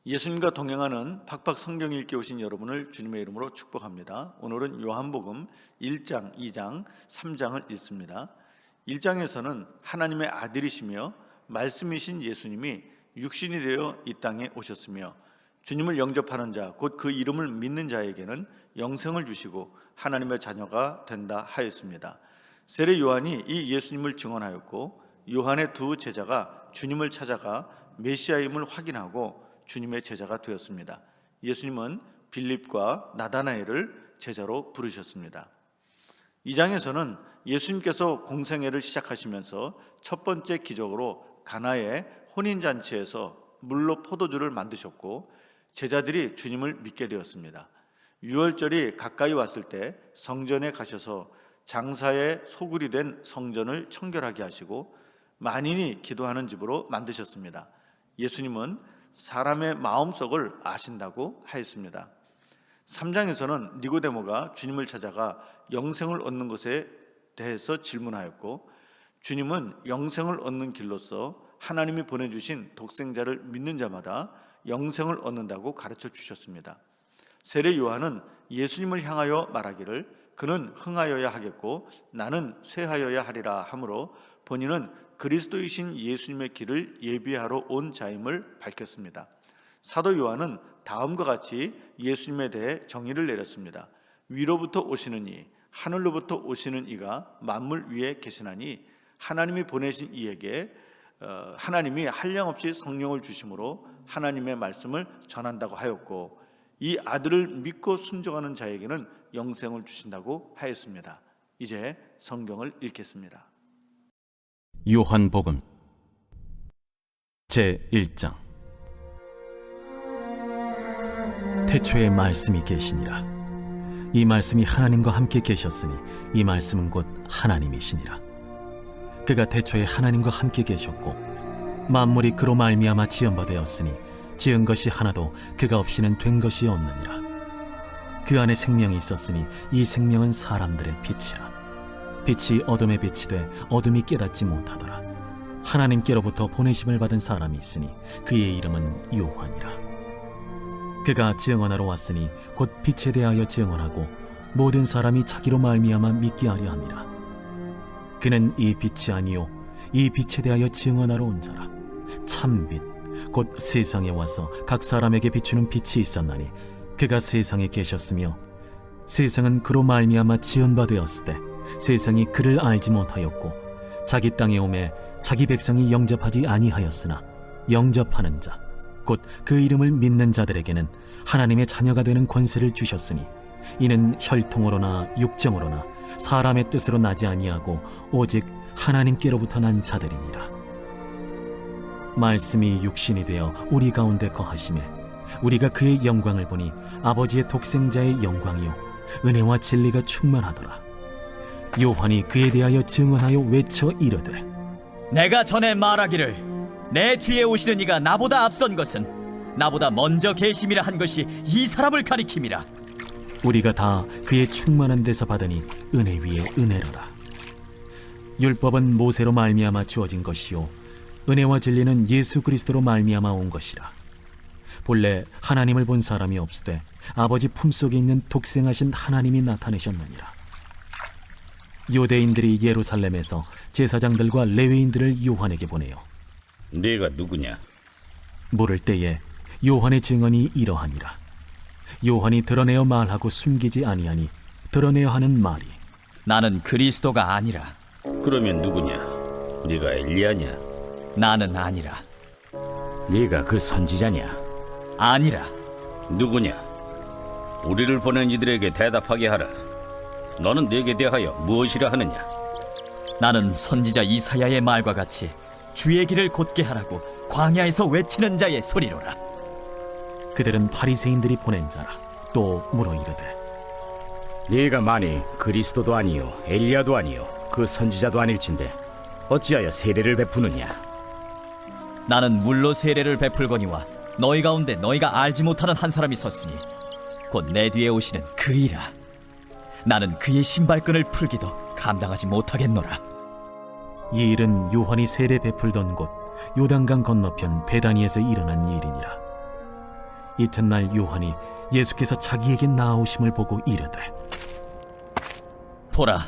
예수님과 동행하는 팍팍 성경 읽기 오신 여러분을 주님의 이름으로 축복합니다. 오늘은 요한복음 1장, 2장, 3장을 읽습니다. 1장에서는 하나님의 아들이시며 말씀이신 예수님이 육신이 되어 이 땅에 오셨으며 주님을 영접하는 자, 곧 그 이름을 믿는 자에게는 영생을 주시고 하나님의 자녀가 된다 하였습니다. 세례 요한이 이 예수님을 증언하였고 요한의 두 제자가 주님을 찾아가 메시아임을 확인하고 주님의 제자가 되었습니다. 예수님은 빌립과 나다나엘을 제자로 부르셨습니다. 2장에서는 예수님께서 공생애를 시작하시면서 첫 번째 기적으로 가나의 혼인잔치에서 물로 포도주를 만드셨고 제자들이 주님을 믿게 되었습니다. 유월절이 가까이 왔을 때 성전에 가셔서 장사의 소굴이 된 성전을 청결하게 하시고 만인이 기도하는 집으로 만드셨습니다. 예수님은 사람의 마음속을 아신다고 하였습니다. 3장에서는 니고데모가 주님을 찾아가 영생을 얻는 것에 대해서 질문하였고 주님은 영생을 얻는 길로서 하나님이 보내주신 독생자를 믿는 자마다 영생을 얻는다고 가르쳐 주셨습니다. 세례 요한은 예수님을 향하여 말하기를 그는 흥하여야 하겠고 나는 쇠하여야 하리라 하므로 본인은 그리스도이신 예수님의 길을 예비하러 온 자임을 밝혔습니다. 사도 요한은 다음과 같이 예수님에 대해 정의를 내렸습니다. 위로부터 오시는 이, 하늘로부터 오시는 이가 만물 위에 계시나니 하나님이 보내신 이에게 하나님이 한량없이 성령을 주심으로 하나님의 말씀을 전한다고 하였고 이 아들을 믿고 순종하는 자에게는 영생을 주신다고 하였습니다. 이제 성경을 읽겠습니다. 요한복음 제1장. 태초에 말씀이 계시니라. 이 말씀이 하나님과 함께 계셨으니 이 말씀은 곧 하나님이시니라. 그가 태초에 하나님과 함께 계셨고 만물이 그로 말미암아 지은 바 되었으니 지은 것이 하나도 그가 없이는 된 것이 없느니라. 그 안에 생명이 있었으니 이 생명은 사람들의 빛이라. 빛이 어둠에 빛이 돼 어둠이 깨닫지 못하더라. 하나님께로부터 보내심을 받은 사람이 있으니 그의 이름은 요한이라. 그가 증언하러 왔으니 곧 빛에 대하여 증언하고 모든 사람이 자기로 말미암아 믿게 하려 함이라. 그는 이 빛이 아니요 이 빛에 대하여 증언하러 온 자라. 참빛 곧 세상에 와서 각 사람에게 비추는 빛이 있었나니 그가 세상에 계셨으며 세상은 그로 말미암아 지은 바 되었을 때 세상이 그를 알지 못하였고 자기 땅에 오매 자기 백성이 영접하지 아니하였으나 영접하는 자 곧 그 이름을 믿는 자들에게는 하나님의 자녀가 되는 권세를 주셨으니 이는 혈통으로나 육정으로나 사람의 뜻으로 나지 아니하고 오직 하나님께로부터 난 자들이니라. 말씀이 육신이 되어 우리 가운데 거하심에 우리가 그의 영광을 보니 아버지의 독생자의 영광이요 은혜와 진리가 충만하더라. 요한이 그에 대하여 증언하여 외쳐 이르되 내가 전에 말하기를 내 뒤에 오시는 이가 나보다 앞선 것은 나보다 먼저 계심이라 한 것이 이 사람을 가리킴이라. 우리가 다 그의 충만한 데서 받으니 은혜 위에 은혜로라. 율법은 모세로 말미암아 주어진 것이요 은혜와 진리는 예수 그리스도로 말미암아 온 것이라. 본래 하나님을 본 사람이 없으되 아버지 품속에 있는 독생하신 하나님이 나타내셨느니라. 유대인들이 예루살렘에서 제사장들과 레위인들을 요한에게 보내요. 네가 누구냐? 물을 때에 요한의 증언이 이러하니라. 요한이 드러내어 말하고 숨기지 아니하니 드러내어 하는 말이 나는 그리스도가 아니라. 그러면 누구냐? 네가 엘리야냐? 나는 아니라. 네가 그 선지자냐? 아니라. 누구냐? 우리를 보낸 이들에게 대답하게 하라. 너는 네게 대하여 무엇이라 하느냐? 나는 선지자 이사야의 말과 같이 주의 길을 곧게 하라고 광야에서 외치는 자의 소리로라. 그들은 바리새인들이 보낸 자라. 또 물어 이르되 네가 만일 그리스도도 아니요 엘리야도 아니요 그 선지자도 아닐진데 어찌하여 세례를 베푸느냐? 나는 물로 세례를 베풀거니와 너희 가운데 너희가 알지 못하는 한 사람이 섰으니 곧 내 뒤에 오시는 그이라. 나는 그의 신발끈을 풀기도 감당하지 못하겠노라. 이 일은 요한이 세례 베풀던 곳 요단강 건너편 베다니에서 일어난 일이니라. 이튿날 요한이 예수께서 자기에게 나아오심을 보고 이르되 보라,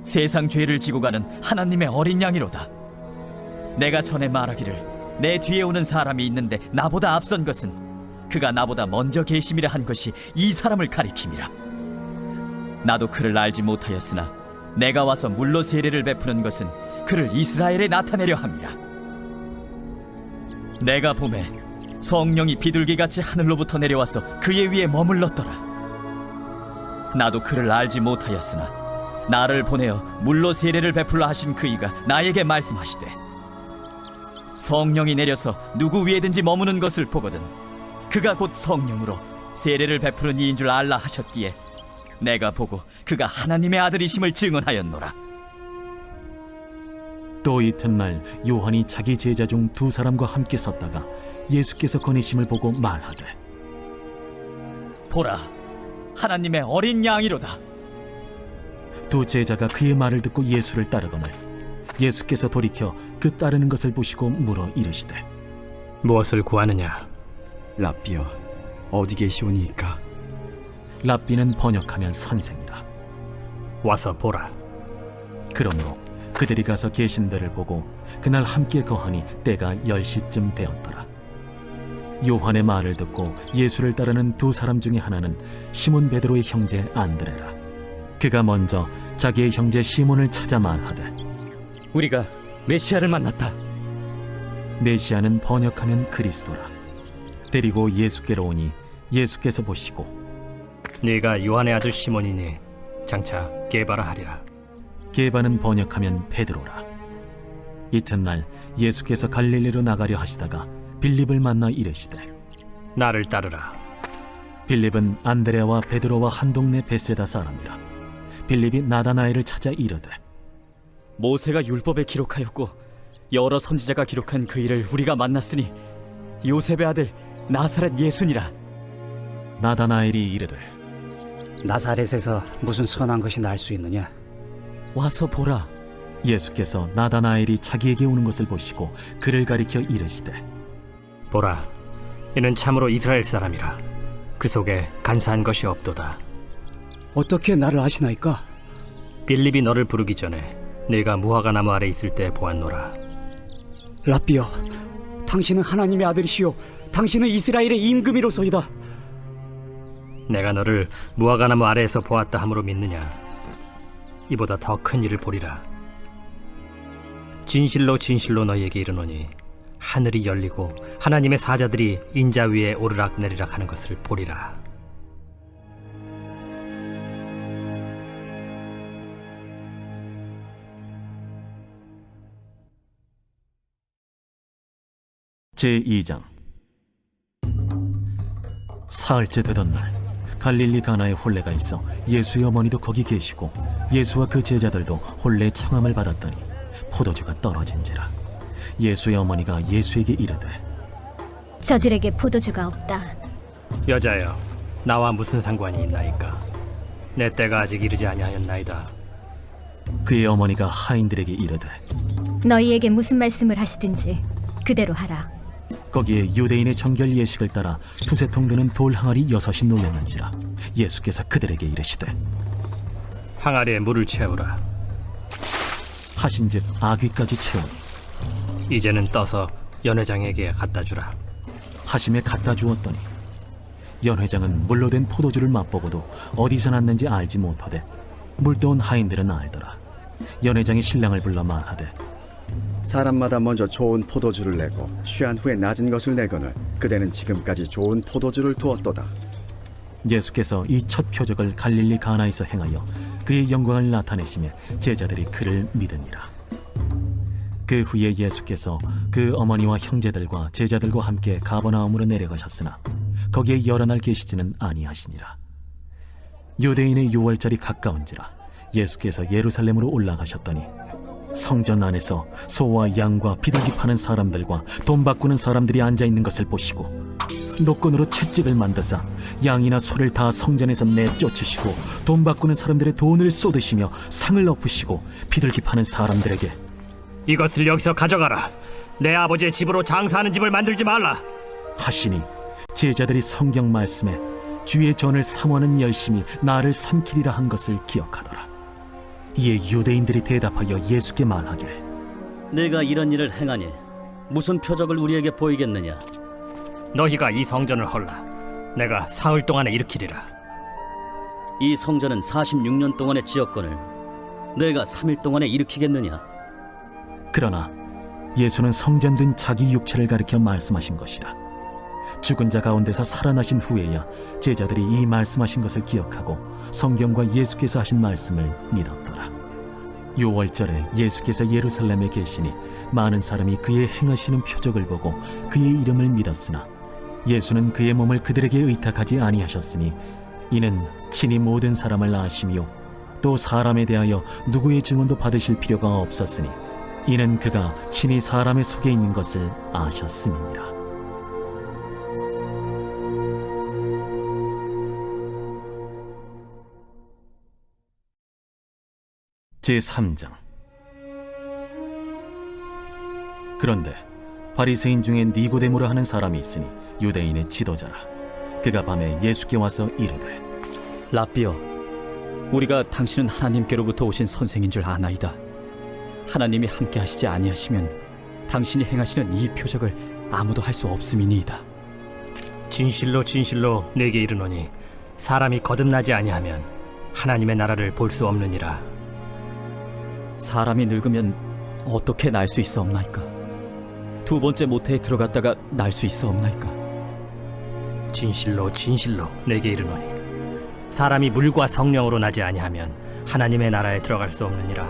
세상 죄를 지고 가는 하나님의 어린 양이로다. 내가 전에 말하기를 내 뒤에 오는 사람이 있는데 나보다 앞선 것은 그가 나보다 먼저 계심이라 한 것이 이 사람을 가리킴이라. 나도 그를 알지 못하였으나 내가 와서 물로 세례를 베푸는 것은 그를 이스라엘에 나타내려 함이라. 내가 보매 성령이 비둘기같이 하늘로부터 내려와서 그의 위에 머물렀더라. 나도 그를 알지 못하였으나 나를 보내어 물로 세례를 베풀라 하신 그이가 나에게 말씀하시되 성령이 내려서 누구 위에든지 머무는 것을 보거든 그가 곧 성령으로 세례를 베푸는 이인 줄 알라 하셨기에 내가 보고 그가 하나님의 아들이심을 증언하였노라. 또 이튿날 요한이 자기 제자 중 두 사람과 함께 섰다가 예수께서 거니심을 보고 말하되 보라, 하나님의 어린 양이로다. 두 제자가 그의 말을 듣고 예수를 따르거늘 예수께서 돌이켜 그 따르는 것을 보시고 물어 이르시되 무엇을 구하느냐? 랍비여, 어디 계시오니이까? 랍비는 번역하면 선생이라. 와서 보라. 그러므로 그들이 가서 계신 데를 보고 그날 함께 거하니 때가 10시쯤 되었더라. 요한의 말을 듣고 예수를 따르는 두 사람 중에 하나는 시몬 베드로의 형제 안드레라. 그가 먼저 자기의 형제 시몬을 찾아 말하되 우리가 메시아를 만났다. 메시아는 번역하면 그리스도라. 데리고 예수께로 오니 예수께서 보시고 네가 요한의 아들 시몬이니 장차 게바라 하리라. 게바는 번역하면 베드로라. 이튿날 예수께서 갈릴리로 나가려 하시다가 빌립을 만나 이르시되 나를 따르라. 빌립은 안드레와 베드로와 한 동네 베세다 사람이라. 빌립이 나다나엘을 찾아 이르되 모세가 율법에 기록하였고 여러 선지자가 기록한 그 일을 우리가 만났으니 요셉의 아들 나사렛 예수니라. 나다나엘이 이르되 나사렛에서 무슨 선한 것이 날 수 있느냐? 와서 보라. 예수께서 나다나엘이 자기에게 오는 것을 보시고 그를 가리켜 이르시되 보라, 이는 참으로 이스라엘 사람이라. 그 속에 간사한 것이 없도다. 어떻게 나를 아시나이까? 빌립이 너를 부르기 전에 네가 무화과 나무 아래 있을 때 보았노라. 랍비여, 당신은 하나님의 아들이시요 당신은 이스라엘의 임금이로소이다. 내가 너를 무화과 나무 아래에서 보았다 함으로 믿느냐? 이보다 더 큰 일을 보리라. 진실로 진실로 너희에게 이르노니 하늘이 열리고 하나님의 사자들이 인자 위에 오르락 내리락 하는 것을 보리라. 제2장. 사흘째 되던 날 갈릴리 가나에 혼례가 있어 예수의 어머니도 거기 계시고 예수와 그 제자들도 혼례 청함을 받았더니 포도주가 떨어진지라. 예수의 어머니가 예수에게 이르되 저들에게 포도주가 없다. 여자여, 나와 무슨 상관이 있나이까? 내 때가 아직 이르지 아니하였나이다. 그의 어머니가 하인들에게 이르되 너희에게 무슨 말씀을 하시든지 그대로 하라. 거기에 유대인의 정결 예식을 따라 두세 통 드는 돌 항아리 6이 놓였는지라. 예수께서 그들에게 이르시되 항아리에 물을 채우라. 하신즉 아귀까지 채우니 이제는 떠서 연회장에게 갖다 주라. 하심에 갖다 주었더니 연회장은 물로 된 포도주를 맛보고도 어디서 났는지 알지 못하되 물떠온 하인들은 알더라. 연회장이 신랑을 불러 말하되 사람마다 먼저 좋은 포도주를 내고 취한 후에 낮은 것을 내거늘 그대는 지금까지 좋은 포도주를 두었도다. 예수께서 이 첫 표적을 갈릴리 가나에서 행하여 그의 영광을 나타내시며 제자들이 그를 믿으니라. 그 후에 예수께서 그 어머니와 형제들과 제자들과 함께 가버나움으로 내려가셨으나 거기에 여러 날 계시지는 아니하시니라. 유대인의 유월절이 가까운지라 예수께서 예루살렘으로 올라가셨더니 성전 안에서 소와 양과 비둘기 파는 사람들과 돈 바꾸는 사람들이 앉아있는 것을 보시고 노끈으로 채찍을 만드사 양이나 소를 다 성전에서 내쫓으시고 돈 바꾸는 사람들의 돈을 쏟으시며 상을 엎으시고 비둘기 파는 사람들에게 이것을 여기서 가져가라. 내 아버지의 집으로 장사하는 집을 만들지 말라 하시니 제자들이 성경 말씀에 주의 전을 사모하는 열심이 나를 삼키리라 한 것을 기억하더라. 이에 유대인들이 대답하여 예수께 말하기를 내가 이런 일을 행하니 무슨 표적을 우리에게 보이겠느냐? 너희가 이 성전을 헐라. 내가 사흘 동안에 일으키리라. 이 성전은 46년 동안의 지역권을 내가 3일 동안에 일으키겠느냐? 그러나 예수는 성전된 자기 육체를 가리켜 말씀하신 것이라. 죽은 자 가운데서 살아나신 후에야 제자들이 이 말씀하신 것을 기억하고 성경과 예수께서 하신 말씀을 믿었더라. 유월절에 예수께서 예루살렘에 계시니 많은 사람이 그의 행하시는 표적을 보고 그의 이름을 믿었으나 예수는 그의 몸을 그들에게 의탁하지 아니하셨으니 이는 친히 모든 사람을 아시며 또 사람에 대하여 누구의 증언도 받으실 필요가 없었으니 이는 그가 친히 사람의 속에 있는 것을 아셨음이니라. 제3장. 그런데 바리새인 중에 니고데모라 하는 사람이 있으니 유대인의 지도자라. 그가 밤에 예수께 와서 이르되 라삐여, 우리가 당신은 하나님께로부터 오신 선생인 줄 아나이다. 하나님이 함께 하시지 아니하시면 당신이 행하시는 이 표적을 아무도 할 수 없음이니이다. 진실로 진실로 내게 이르노니 사람이 거듭나지 아니하면 하나님의 나라를 볼 수 없느니라. 사람이 늙으면 어떻게 날 수 있어 없나이까? 두 번째 모태에 들어갔다가 날 수 있어 없나이까? 진실로 진실로 내게 이르노니 사람이 물과 성령으로 나지 아니하면 하나님의 나라에 들어갈 수 없느니라.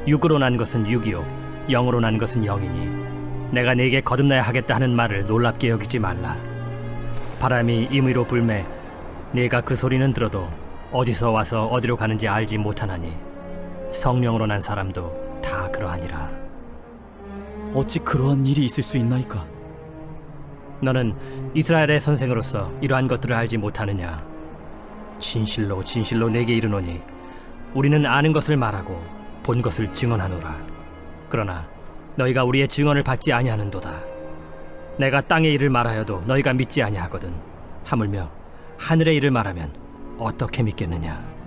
육으로 난 것은 육이요 영으로 난 것은 영이니 내가 네게 거듭나야 하겠다 하는 말을 놀랍게 여기지 말라. 바람이 임의로 불매 네가 그 소리는 들어도 어디서 와서 어디로 가는지 알지 못하나니 성령으로 난 사람도 다 그러하니라. 어찌 그러한 일이 있을 수 있나이까? 너는 이스라엘의 선생으로서 이러한 것들을 알지 못하느냐? 진실로 진실로 내게 이르노니 우리는 아는 것을 말하고 본 것을 증언하노라. 그러나 너희가 우리의 증언을 받지 아니하는도다. 내가 땅의 일을 말하여도 너희가 믿지 아니하거든. 하물며 하늘의 일을 말하면 어떻게 믿겠느냐?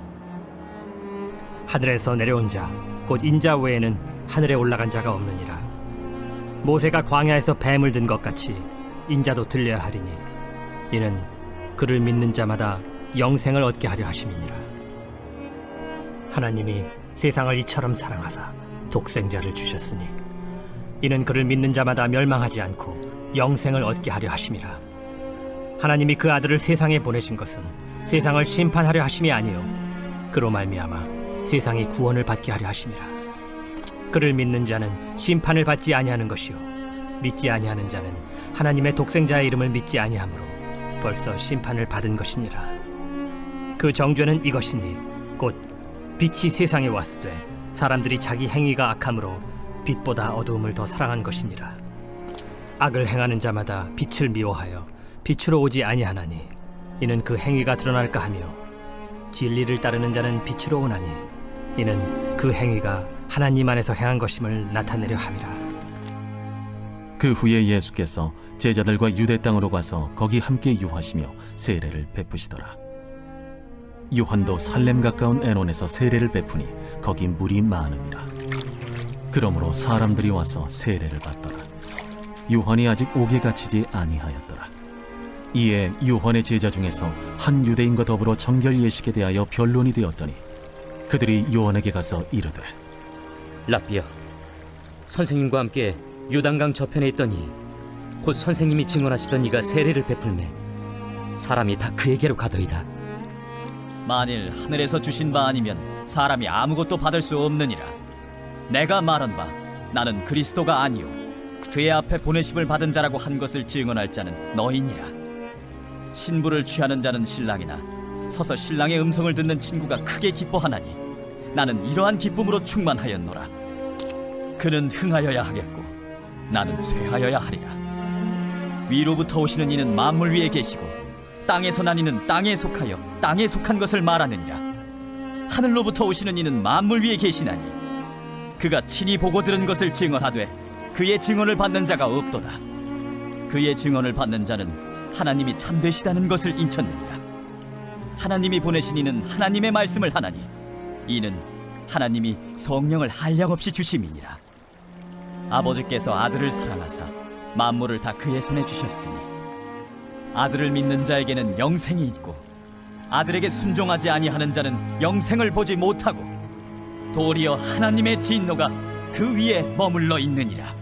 하늘에서 내려온 자 곧 인자 외에는 하늘에 올라간 자가 없느니라. 모세가 광야에서 뱀을 든 것 같이 인자도 들려야 하리니 이는 그를 믿는 자마다 영생을 얻게 하려 하심이니라. 하나님이 세상을 이처럼 사랑하사 독생자를 주셨으니 이는 그를 믿는 자마다 멸망하지 않고 영생을 얻게 하려 하심이라. 하나님이 그 아들을 세상에 보내신 것은 세상을 심판하려 하심이 아니요 그로 말미암아 세상이 구원을 받게 하려 하심이라. 그를 믿는 자는 심판을 받지 아니하는 것이요 믿지 아니하는 자는 하나님의 독생자의 이름을 믿지 아니하므로 벌써 심판을 받은 것이니라. 그 정죄는 이것이니 곧 빛이 세상에 왔으되 사람들이 자기 행위가 악함으로 빛보다 어두움을 더 사랑한 것이니라. 악을 행하는 자마다 빛을 미워하여 빛으로 오지 아니하나니 이는 그 행위가 드러날까 하며 진리를 따르는 자는 빛으로 오나니 이는 그 행위가 하나님 안에서 행한 것임을 나타내려 함이라. 그 후에 예수께서 제자들과 유대 땅으로 가서 거기 함께 유하시며 세례를 베푸시더라. 요한도 살렘 가까운 에논에서 세례를 베푸니 거기 물이 많으니라. 그러므로 사람들이 와서 세례를 받더라. 요한이 아직 옥에 갇히지 아니하였더라. 이에 요한의 제자 중에서 한 유대인과 더불어 정결 예식에 대하여 변론이 되었더니 그들이 요한에게 가서 이르되 라삐여, 선생님과 함께 요단강 저편에 있더니 곧 선생님이 증언하시던 이가 세례를 베풀매 사람이 다 그에게로 가더이다. 만일 하늘에서 주신 바 아니면 사람이 아무것도 받을 수 없느니라. 내가 말한 바 나는 그리스도가 아니요 그의 앞에 보내심을 받은 자라고 한 것을 증언할 자는 너희니라. 신부를 취하는 자는 신랑이나 서서 신랑의 음성을 듣는 친구가 크게 기뻐하나니 나는 이러한 기쁨으로 충만하였노라. 그는 흥하여야 하겠고 나는 쇠하여야 하리라. 위로부터 오시는 이는 만물 위에 계시고 땅에서 난 이는 땅에 속하여 땅에 속한 것을 말하느니라. 하늘로부터 오시는 이는 만물 위에 계시나니 그가 친히 보고 들은 것을 증언하되 그의 증언을 받는 자가 없도다. 그의 증언을 받는 자는 하나님이 참되시다는 것을 인쳤느니라. 하나님이 보내신 이는 하나님의 말씀을 하나니 이는 하나님이 성령을 한량없이 주심이니라. 아버지께서 아들을 사랑하사 만물을 다 그의 손에 주셨으니 아들을 믿는 자에게는 영생이 있고 아들에게 순종하지 아니하는 자는 영생을 보지 못하고 도리어 하나님의 진노가 그 위에 머물러 있느니라.